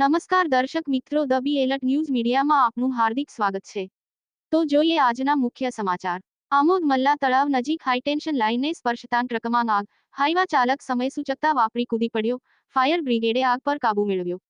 નમસ્કાર દર્શક મિત્રો, ધ બી એલર્ટ ન્યૂઝ મીડિયામાં આપનું હાર્દિક સ્વાગત છે। તો જોઈએ આજના મુખ્ય સમાચાર। આમોદ મલ્લા તળાવ નજીક હાઈટેન્શન લાઇનને સ્પર્શતા ટ્રકમાં આગ, હાઈવા ચાલક સમય સૂચકતા વાપરી કૂદી પડ્યો, ફાયર બ્રિગેડે આગ પર કાબૂ મેળવ્યો।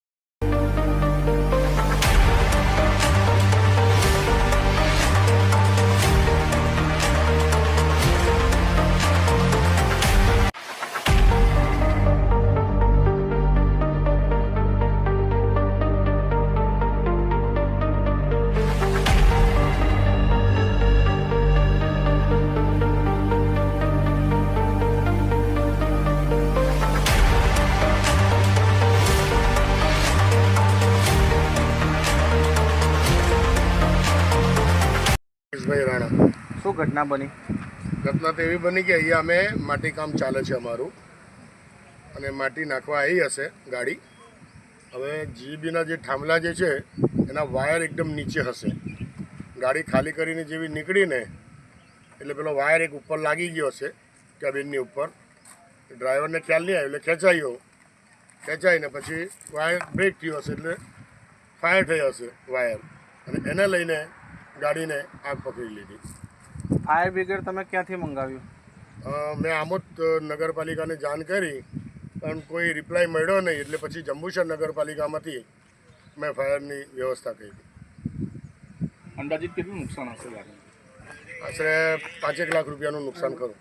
ભાઈ રાણા શું ઘટના બની? ઘટના તો એવી બની કે અહીંયા અમે માટી કામ ચાલે છે અમારું, અને માટી નાખવા આવી હશે ગાડી। હવે જીબીના જે થાંભલા જે છે એના વાયર એકદમ નીચે હશે। ગાડી ખાલી કરીને જેવી નીકળીને એટલે પેલો વાયર એક ઉપર લાગી ગયો હશે કેબિનની ઉપર। ડ્રાઈવરને ખ્યાલ નહીં આવ્યો એટલે ખેંચાઈને પછી વાયર બ્રેક થયો હશે એટલે ફાયર થયો હશે વાયર, અને એને લઈને ગાડીને આગ પકડી લીધી। ફાયર બ્રિગેડ તમે ક્યાંથી મંગાવ્યું? મેં આમોદ નગરપાલિકાને જાણ કરી, પણ કોઈ રિપ્લાય મળ્યો નહીં, એટલે પછી જંબુસર નગરપાલિકામાંથી મેં ફાયરની વ્યવસ્થા કરી। અંદાજિત કેટલું નુકસાન હશે? આશરે 5 લાખ રૂપિયાનું નુકસાન ખરું।